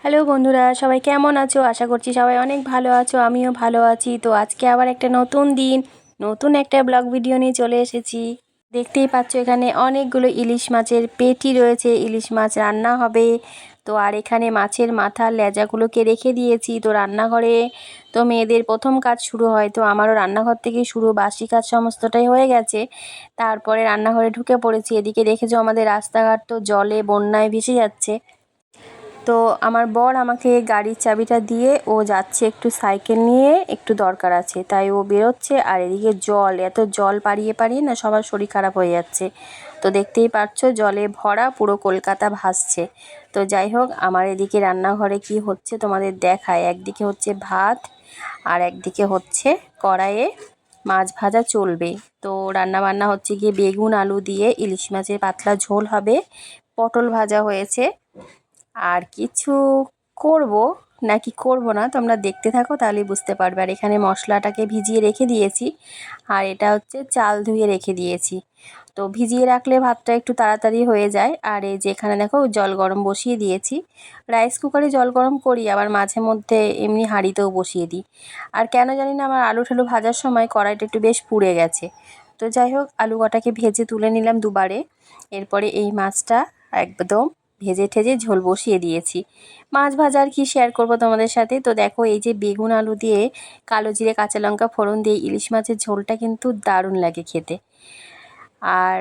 Hello বন্ধুরা, সবাই কেমন আছো? আশা করছি সবাই অনেক ভালো আছো, আমিও ভালো আছি। তো আজকে আবার একটা নতুন দিন, নতুন একটা ব্লগ ভিডিও নিয়ে চলে এসেছি। দেখতেই পাচ্ছ এখানে অনেকগুলো ইলিশ মাছের পেটি রয়েছে, ইলিশ মাছ রান্না হবে। তো আর এখানে মাছের মাথার লেজাগুলোকে রেখে দিয়েছি। তো রান্নাঘরে তো মেয়েদের প্রথম কাজ শুরু হয়, তো আমারও রান্নাঘর থেকে শুরু, বাসি কাজ সমস্তটাই হয়ে গেছে। তারপরে রান্নাঘরে ঢুকে পড়েছি। এদিকে দেখেছো আমাদের রাস্তাঘাট তো জলে বন্যায় ভেসে যাচ্ছে। তো আমার বর আমাকে গাড়ির চাবিটা দিয়ে ও যাচ্ছে একটু সাইকেল নিয়ে, একটু দরকার আছে তাই ও বেরোচ্ছে। আর এদিকে জল, এত জল পাড়িয়ে পাড়িয়ে না সবার শরীর খারাপ হয়ে যাচ্ছে। তো দেখতেই পাচ্ছ জলে ভরা পুরো কলকাতা ভাসছে। তো যাই হোক, আমার এদিকে রান্নাঘরে কি হচ্ছে তোমাদের দেখায়। একদিকে হচ্ছে ভাত আর একদিকে হচ্ছে কড়াইয়ে মাছ ভাজা চলবে। তো রান্না বান্না হচ্ছে গিয়ে বেগুন আলু দিয়ে ইলিশ মাছের পাতলা ঝোল হবে, পটল ভাজা হয়েছে। আর কিছু করব নাকি করব না তোমরা দেখতে থাকো, তাহলেই বুঝতে পারবে। আর এখানে মশলাটাকে ভিজিয়ে রেখে দিয়েছি, আর এটা হচ্ছে চাল ধুয়ে রেখে দিয়েছি। তো ভিজিয়ে রাখলে ভাতটা একটু তাড়াতাড়ি হয়ে যায়। আর এই যে এখানে দেখো জল গরম বসিয়ে দিয়েছি। রাইস কুকারে জল গরম করি, আবার মাঝে মধ্যে এমনি হাঁড়িতেও বসিয়ে দিই। আর কেন জানি না আমার আলু ঠালু ভাজার সময় কড়াইটা একটু বেশ পুড়ে গেছে। তো যাই হোক, আলু কটাকে ভেজে তুলে নিলাম দুবারে। এরপরে এই মাছটা একদম ভেজে ঠেজে ঝোল বসিয়ে দিয়েছি। মাছ ভাজা আর কি শেয়ার করব তোমাদের সাথে। তো দেখো এই যে বেগুন আলু দিয়ে কালো জিরে কাঁচা লঙ্কা ফোড়ন দিয়ে ইলিশ মাছের ঝোলটা কিন্তু দারুণ লাগে খেতে। আর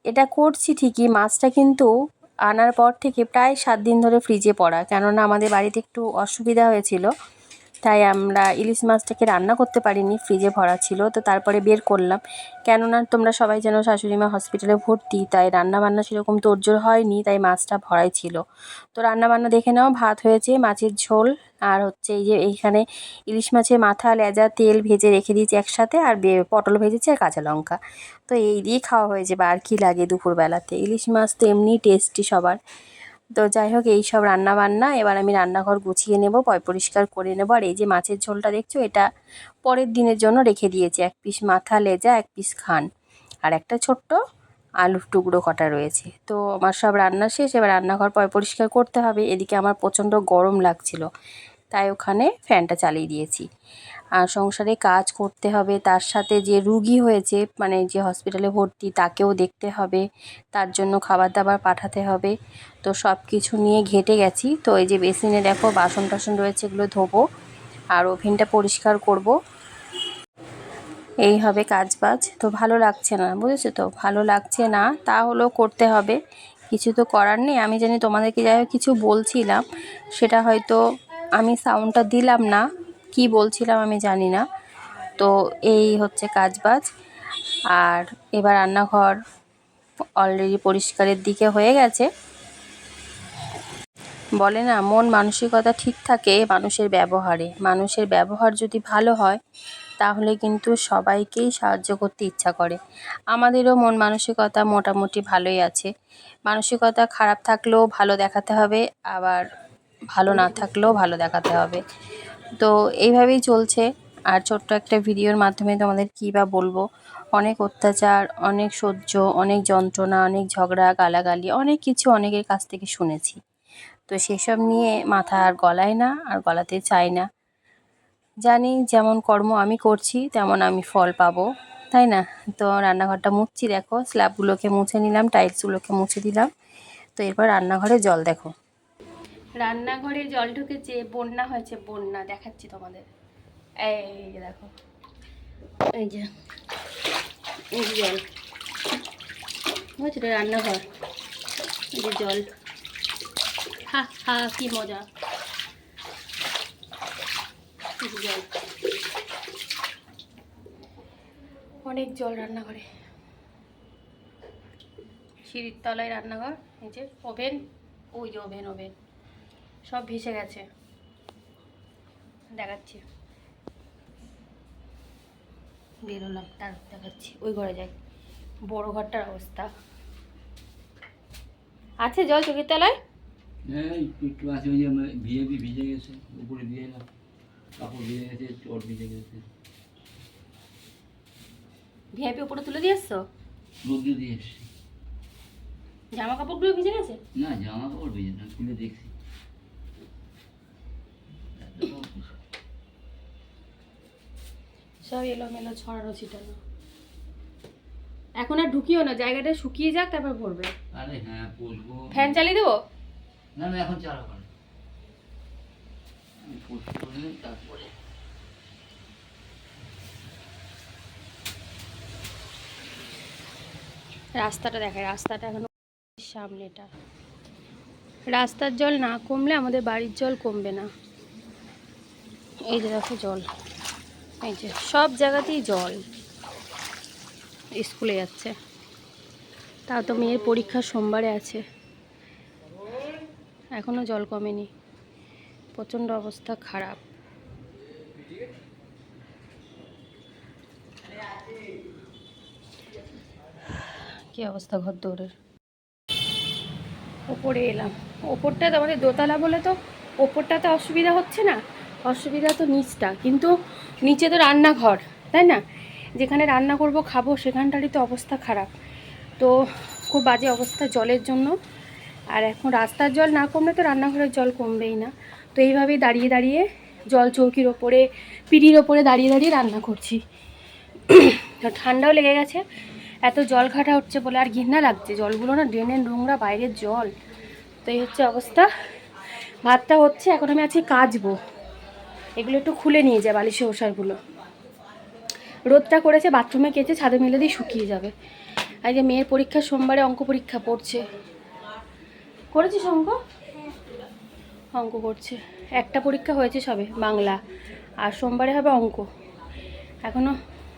এটা করছি ঠিকই, মাছটা কিন্তু আনার পর থেকে প্রায় 7 দিন ধরে ফ্রিজে পড়া, কেননা আমাদের বাড়িতে একটু অসুবিধা হয়েছিল, তাই আমরা ইলিশ মাছটাকে রান্না করতে পারিনি, ফ্রিজে ভরা ছিল। তো তারপরে বের করলাম, কেননা তোমরা সবাই জানো শাশুড়ি মা হসপিটালে ভর্তি, তাই রান্নাবান্না সেরকম তোড়জোড় হয়নি, তাই মাছটা ভরাই ছিল। তো রান্নাবান্না দেখে নাও, ভাত হয়েছে, মাছের ঝোল, আর হচ্ছে এই যে এইখানে ইলিশ মাছের মাথা লেজা তেল ভেজে রেখে দিয়েছি একসাথে, আর পটল ভেজেছি আর কাঁচা লঙ্কা। তো এই দিয়ে খাওয়া হয়ে যাবে, আর কি লাগে দুপুরবেলাতে। ইলিশ মাছ তো এমনিই টেস্টি সবার। তো যাই হোক, এই সব রান্নাবান্না, এবার আমি রান্নাঘর গুছিয়ে নেব, পরিষ্কার করে নেব। আর এই যে মাছের ঝোলটা দেখছো, এটা পরের দিনের জন্য রেখে দিয়েছি। এক পিস মাথা লেজা, এক পিস খান, আর একটা ছোট্ট আলুর টুকরো কটা রয়েছে। তো আমার সব রান্না শেষ, এবার রান্নাঘর পরিষ্কার করতে হবে। এদিকে আমার প্রচণ্ড গরম লাগছিল, তাই ওখানে ফ্যানটা চালিয়ে দিয়েছি। আর সংসারে কাজ করতে হবে, তার সাথে যে রুগী হয়েছে, মানে যে হসপিটালে ভর্তি, তাকেও দেখতে হবে, তার জন্য খাবার দাবার পাঠাতে হবে। তো সব কিছু নিয়ে ঘেঁটে গেছি। তো এই যে বেসিনে দেখো বাসন টাসন রয়েছে, এগুলো ধোবো, আর ওভেনটা পরিষ্কার করব। এই হবে কাজবাজ। তো ভালো লাগছে না, বুঝেছো তো, ভালো লাগছে না, তা হলেও করতে হবে, কিছু তো করার নেই। আমি জানি তোমাদেরকে যাই হোক কিছু বলছিলাম, সেটা হয়তো আমি সাউন্ডটা দিলাম না, কি বলছিলাম আমি জানি না। তো এই হচ্ছে কাজবাজ। আর এবার রান্নাঘর অলরেডি পরিষ্কারের দিকে হয়ে গেছে। বলে না, মন মানসিকতা ঠিক থাকে মানুষের ব্যবহারে। মানুষের ব্যবহার যদি ভালো হয়, তাহলে কিন্তু সবাইকেই সাহায্য করতে ইচ্ছা করে। আমাদেরও মন মানসিকতা মোটামুটি ভালোই আছে। মানসিকতা খারাপ থাকলেও ভালো দেখাতে হবে, আবার ভালো না থাকলেও ভালো দেখাতে হবে। তো এইভাবেই চলছে। আর ছোট্ট একটা ভিডিওর মাধ্যমে তোমাদের কী বা বলবো, অনেক অত্যাচার, অনেক সহ্য, অনেক যন্ত্রণা, অনেক ঝগড়া গালাগালি, অনেক কিছু অনেকের কাছ থেকে শুনেছি। তো সেসব নিয়ে মাথা আর গলায় না, আর গলাতে চাই না। জানি যেমন কর্ম আমি করছি তেমন আমি ফল পাবো, তাই না? তো রান্নাঘরটা মুছছি, দেখো স্ল্যাবগুলোকে মুছে নিলাম, টাইলসগুলোকে মুছে দিলাম। তো এরপর রান্নাঘরে জল দেখো, রান্নাঘরে জল ঢুকেছে, বন্যা হয়েছে, বন্যা দেখাচ্ছি তোমাদের। এই যে দেখো, এই যে এই যে জল, বুঝছো তো, রান্নাঘর, এই যে জল, হা হা কি মজা, জল, অনেক জল রান্নাঘরে। সিঁড়ির তলায় রান্নাঘর, এই যে ওভেন, ওই যে ওভেন, ওভেন সব ভেসে গেছে, দেখাচ্ছি। বেরোলাম, তার দেখাচ্ছি, ওই ঘরে যাই, বড় ঘরটার অবস্থা। আছে জল চোখের তলায়? হ্যাঁ, একটু আছে, ওই যে ভিজে গেছে, উপরে দিয়ে এলাম, কাপড় ভিজে গেছে, চট ভিজে গেছে। ভিআইপি উপরে তুলে দিয়ে এসছো? রোদ্রে দিয়ে এসছি। জামা কাপড়গুলো ভিজে গেছে? না, জামা কাপড় ভিজে না, খুলে দেখছি। সব এলোমেলো ছড়ানো ছিটানো। এখন আর ঢুকিও না, জায়গাটা শুকিয়ে যাক তারপর ভরবে। আরে হ্যাঁ বলবো। ফ্যান চালিয়ে দেবো? না না এখন চালাবো না, আমি পরিষ্কার করে নিই তারপরে। রাস্তাটা দেখায়, রাস্তাটা এখনো সামনেটা। রাস্তার জল না কমলে আমাদের বাড়ির জল কমবে না। এই যে দেখো জল, এই যে সব জায়গাতেই জল। স্কুলে যাচ্ছে, তাও তো মেয়ের পরীক্ষা সোমবারে আছে, এখনো জল কমেনি, প্রচণ্ড অবস্থা খারাপ। কি অবস্থা ঘর দৌড়ের। ওপরে এলাম, ওপরটা তো আমাদের দোতলা বলে তো ওপরটাতে অসুবিধা হচ্ছে না, অসুবিধা তো নিচটা। কিন্তু নিচে তো রান্নাঘর, তাই না, যেখানে রান্না করব খাবো সেখানটারই তো অবস্থা খারাপ। তো খুব বাজে অবস্থা জলের জন্য। আর এখন রাস্তার জল না কমলে তো রান্নাঘরের জল কমবেই না। তো এইভাবেই দাঁড়িয়ে দাঁড়িয়ে জল চৌকির ওপরে, পিঁড়ির ওপরে দাঁড়িয়ে দাঁড়িয়ে রান্না করছি। ঠান্ডাও লেগে গেছে, এত জল ঘাটা হচ্ছে বলে। আর ঘৃণা লাগছে জলগুলো না, ড্রেনের নোংরা, বাইরের জল। তো এই হচ্ছে অবস্থা। ভাতটা হচ্ছে, এখন আমি আজকে কাচবো, এগুলো একটু খুলে নিয়ে যায় বালিশে ওষারগুলো। রোদটা করেছে, বাথরুমে কেচে ছাদে মেলে দিয়ে শুকিয়ে যাবে। আর যে মেয়ের পরীক্ষা সোমবারে, অঙ্ক পরীক্ষা পড়ছে। করেছিস অঙ্ক? অঙ্ক করছে, একটা পরীক্ষা হয়েছে সবে বাংলা, আর সোমবারে হবে অঙ্ক। এখনও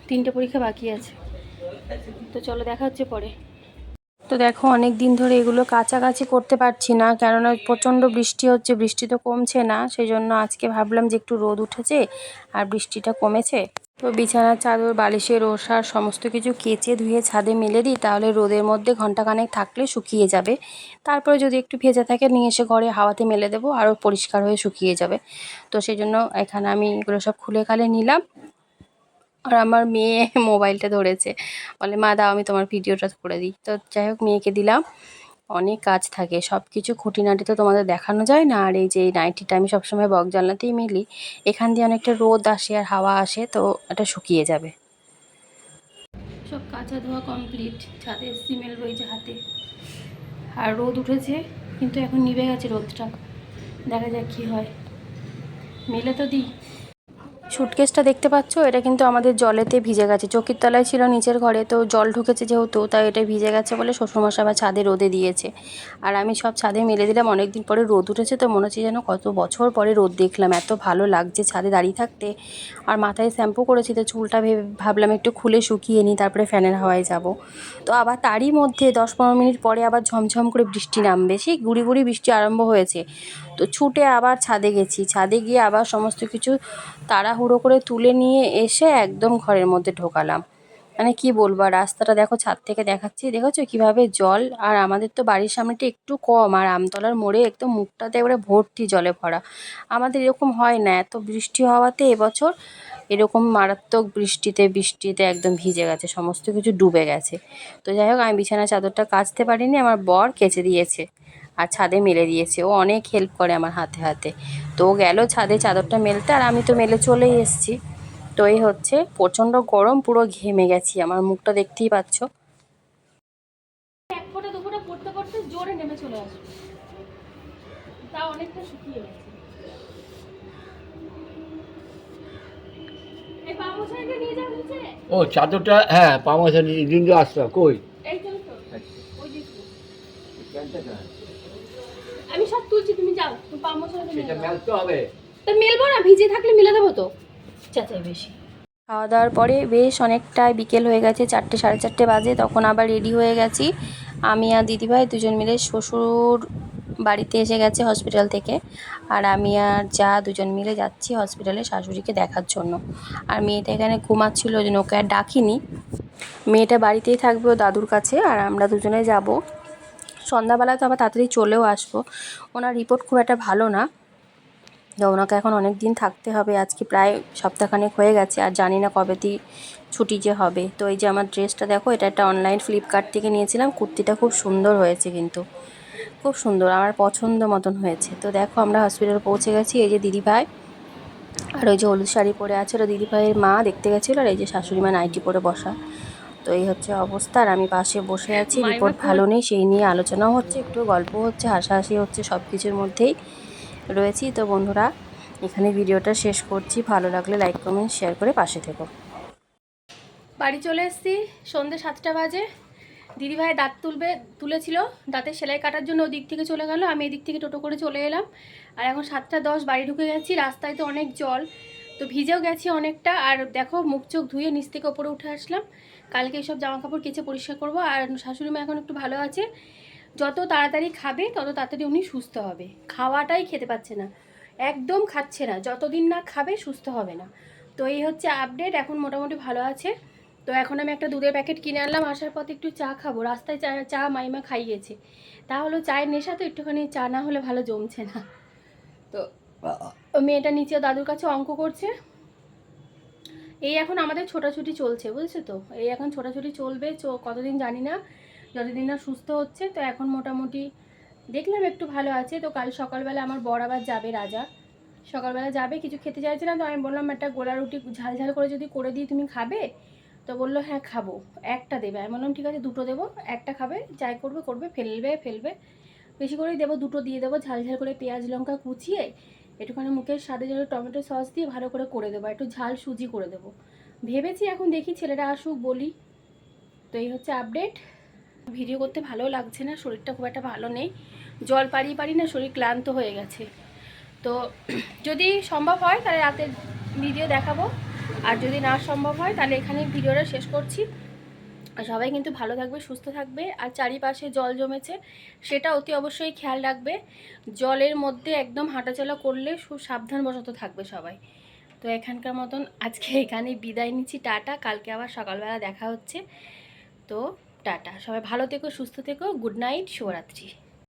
3টে পরীক্ষা বাকি আছে। তো চলো দেখা হচ্ছে পরে। তো দেখো অনেক দিন ধরে এগুলো কাছাকাছি করতে পারছি না, কেননা প্রচণ্ড বৃষ্টি হচ্ছে, বৃষ্টি তো কমছে না। সেই জন্য আজকে ভাবলাম যে একটু রোদ উঠেছে আর বৃষ্টিটা কমেছে, তো বিছানার চাদর, বালিশের ওষার সমস্ত কিছু কেচে ধুয়ে ছাদে মেলে দিই, তাহলে রোদের মধ্যে ঘন্টাখানেক থাকলে শুকিয়ে যাবে। তারপরে যদি একটু ভেজা থাকে নিয়ে এসে ঘরে হাওয়াতে মেলে দেবো, আরও পরিষ্কার হয়ে শুকিয়ে যাবে। তো সেই জন্য এখানে আমি এগুলো সব খুলে খালে নিলাম। আর আমার মেয়ে মোবাইলটা ধরেছে, বলে মা দাও আমি তোমার ভিডিওটা করে দিই। তো যাই হোক মেয়েকে দিলাম। অনেক কাজ থাকে, সব কিছু খুঁটিনাটি তো তোমাদের দেখানো যায় না। আর এই যে এই নাইটিটা আমি সবসময় বক জানলাতেই মেলি, এখান দিয়ে অনেকটা রোদ আসে আর হাওয়া আসে, তো এটা শুকিয়ে যাবে। সব কাঁচা ধোয়া কমপ্লিট, ছাদে সিমেল রয়েছে হাতে। আর রোদ উঠেছে, কিন্তু এখন নিভে গেছে রোদটা, দেখা যাক কী হয়। মেলে তো দিই। সুটকেসটা দেখতে পাচ্ছ, এটা কিন্তু আমাদের জলেতে ভিজে গেছে, চৌকির তলায় ছিল নিচের ঘরে, তো জল ঢুকেছে যেহেতু, তাই এটা ভিজে গেছে বলে শ্বশুরমশাই আবার ছাদে রোদে দিয়েছে। আর আমি সব ছাদে মেলে দিলাম, অনেক দিন পরে রোদ উঠেছে, তো মনে হচ্ছে যেন কত বছর পরে রোদ দেখলাম, এত ভালো লাগছে ছাদে দাঁড়িয়ে থাকতে। আর মাথায় শ্যাম্পু করেছি, তো চুলটা ভাবলাম একটু খুলে শুকিয়ে নিই, তারপরে ফ্যানের হাওয়ায় যাব। তো আবার তারই মধ্যে 10-15 মিনিট পরে আবার ঝমঝম করে বৃষ্টি নামবে, সেই গুড়ি গুড়ি বৃষ্টি আরম্ভ হয়েছে। তো ছুটে আবার ছাদে গেছি, ছাদে গিয়ে আবার সমস্ত কিছু তাড়াহুড়ো করে তুলে নিয়ে এসে একদম ঘরের মধ্যে ঢোকালাম। মানে কি বলবো, আর রাস্তাটা দেখো ছাদ থেকে দেখাচ্ছি, দেখেছো কিভাবে জল। আর আমাদের তো বাড়ির সামনেটা একটু কম, আর আমতলার মোড়ে একদম মুখটাতে এবারে ভর্তি জলে ভরা। আমাদের এরকম হয় না, এত বৃষ্টি হওয়াতে এবছর এরকম মারাত্মক বৃষ্টিতে একদম ভিজে গেছে, সমস্ত কিছু ডুবে গেছে। তো যাই হোক আমি বিছানার চাদরটা কাচতে পারিনি, আমার বর কেচে দিয়েছে আর ছাদে মেলে দিয়েছে, ও অনেক হেল্প করে আমার হাতে হাতে। তো ও গেল ছাদে চাদরটা মেলতে, আর আমি তো মেলে চলেই এসেছি। তো এই হচ্ছে, প্রচণ্ড গরম, পুরো ঘেমে গেছি, আমার মুখটা দেখতেই পাচ্ছ। এক ফোঁটা দু ফোঁটা পড়তে পড়তে জোরে নেমে চলে আসবে, তা অনেকটা শুকিয়ে গেছে। এই পা মোছাটা নিয়ে যাও নিচে। ও চাদরটা, হ্যাঁ পামাশা নিয়ে দিনকে আসতো কই? এই তো ওই যে আমি সব তুলছি, তুমি যাও, তুমি পা মোছাটা নিয়ে সেটা যাও। মেলতে হবে। তা মেলবো না, ভিজে থাকলে মেলে দেবো তো, চেঁচাই বেশি। খাওয়া দাওয়ার পরে বেশ অনেকটাই বিকেল হয়ে গেছে, 4টে 4:30 বাজে, তখন আবার রেডি হয়ে গেছি। আমি আর দিদিভাই দুজন মিলে শ্বশুর বাড়িতে এসে গেছে হসপিটাল থেকে, আর আমি আর যা দুজন মিলে যাচ্ছি হসপিটালে শাশুড়িকে দেখার জন্য। আর মেয়েটা এখানে ঘুমাচ্ছিল, ওই জন্য ওকে আর ডাকিনি, মেয়েটা বাড়িতেই থাকবে ও দাদুর কাছে, আর আমরা দুজনে যাব। সন্ধ্যাবেলা তো আবার তাড়াতাড়ি চলেও আসবো। ওনার রিপোর্ট খুব একটা ভালো না, তো ওনাকে এখন অনেক দিন থাকতে হবে, আজকে প্রায় সপ্তাহখানেক হয়ে গেছে, আর জানি না কবে ছুটি যে হবে। তো এই যে আমার ড্রেসটা দেখো, এটা একটা অনলাইন ফ্লিপকার্ট থেকে নিয়েছিলাম, কুর্তিটা খুব সুন্দর হয়েছে, কিন্তু খুব সুন্দর, আমার পছন্দ মতন হয়েছে। তো দেখো আমরা হসপিটাল পৌঁছে গেছি, এই যে দিদিভাই আর ওই যে হলুদ শাড়ি পরে আছে ওরা দিদিভাইয়ের মা দেখতে গেছিলো, আর এই যে শাশুড়ি মা নাইটি পরে বসা। তো এই হচ্ছে অবস্থা, আর আমি পাশে বসে আছি। রিপোর্ট ভালো নেই, সেই নিয়ে আলোচনাও হচ্ছে, একটু গল্প হচ্ছে, হাসাহাসি হচ্ছে, সব কিছুর মধ্যেই রয়েছি। তো বন্ধুরা, এখানে ভিডিওটা শেষ করছি। ভালো লাগলে লাইক কমেন্ট শেয়ার করে পাশে থেকো। বাড়ি চলে এসেছি, সন্ধ্যে 7টা বাজে। দিদিভাই দাঁত তুলেছিল, দাঁতের সেলাই কাটার জন্য ওদিক থেকে চলে গেল, আমি এদিক থেকে টোটো করে চলে এলাম। আর এখন 7টা 10 বাড়ি ঢুকে গেছি। রাস্তায় তো অনেক জল, তো ভিজেও গেছি অনেকটা। আর দেখো মুখ চোখ ধুয়ে নিচ থেকে ওপরে উঠে আসলাম। কালকে সব জামা কাপড় কেচে পরিষ্কার করবো। আর শাশুড়ি মা এখন একটু ভালো আছে। যত তাড়াতাড়ি খাবে তত তাড়াতাড়ি উনি সুস্থ হবে। খাওয়াটাই খেতে পাচ্ছে না, একদম খাচ্ছে না। যতদিন না খাবে সুস্থ হবে না। তো এই হচ্ছে আপডেট, এখন মোটামুটি ভালো আছে। তো এখন আমি একটা দুধের প্যাকেট কিনে আনলাম, আসার পথে একটু চা খাবো। রাস্তায় চা মাইমা খাইয়েছে, তাহলে চায়ের নেশা তো, একটুখানি চা না হলে ভালো জমছে না। তো মেয়েটা নিচে দাদুর কাছে অঙ্ক করছে। এই এখন আমাদের ছোটাছুটি চলছে, বুঝছো তো, এই এখন ছোটাছুটি চলবে কতদিন জানি না, যতদিন না সুস্থ হচ্ছে। তো এখন মোটামুটি দেখলাম একটু ভালো আছে। তো কাল সকালবেলা আমার বর আবার যাবে, রাজা সকালবেলা যাবে, কিছু খেতে চাইছে না। তো আমি বললাম একটা গোলা রুটি ঝাল ঝাল করে যদি করে দিই তুমি খাবে? তো বললো হ্যাঁ খাবো, একটা দেবে। আমি বললাম ঠিক আছে, দুটো দেবো, একটা খাবে, যাই করবে করবে, ফেলবে, বেশি করেই দেবো, দুটো দিয়ে দেবো। ঝাল ঝাল করে পেঁয়াজ লঙ্কা কুচিয়ে একটুখানি মুখের স্বাদে যেন টমেটো সস দিয়ে ভালো করে দেবো, একটু ঝাল সুজি করে দেবো ভেবেছি। এখন দেখি ছেলেরা আসুক, বলি। তো এই হচ্ছে আপডেট। ভিডিও করতে ভালো লাগছে না, শরীরটা খুব একটা ভালো নেই, জল পারি না, শরীর ক্লান্ত হয়ে গেছে। তো যদি সম্ভব হয় তাহলে রাতের ভিডিও দেখাবো, আর যদি না সম্ভব হয় তাহলে এখানে ভিডিওটা শেষ করছি। সবাই কিন্তু ভালো থাকবে, সুস্থ থাকবে। আর চারিপাশে জল জমেছে, সেটা অতি অবশ্যই খেয়াল রাখবে। জলের মধ্যে একদম হাঁটাচলা করলে সাবধানবশত থাকবে সবাই। তো এখানকার মতন আজকে এখানেই বিদায় নিচ্ছি, টাটা। কালকে আবার সকালবেলা দেখা হচ্ছে। তো টাটা, সবাই ভালো থেকো, সুস্থ থেকো, গুড নাইট, শুভরাত্রি।